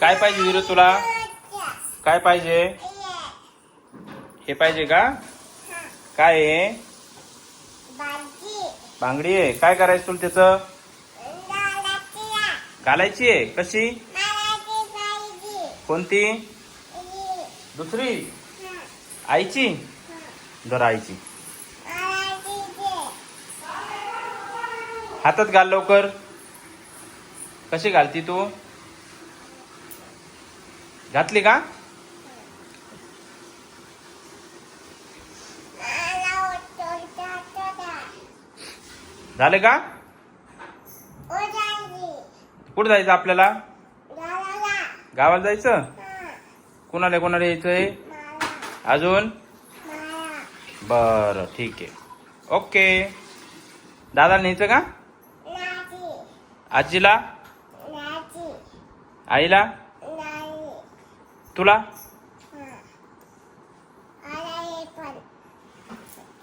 काय पाहिजे विरू तुला? काय पाहिजे? हे पाहिजे का? काय आहे? बांगडी आहे. काय करायचं तुला त्याचं? घालायची आहे. कशी? कोणती? दुसरी आईची. जरा आईची हातात घाल लवकर. कशी घालती तू? घातली का? झाले का? कुठं जायचं आपल्याला? गावाला जायचं. कोणाला कोणाला यायचंय अजून? बरं ठीक आहे. ओके. दादा न्यायचं का? आजीला? आईला? तुला?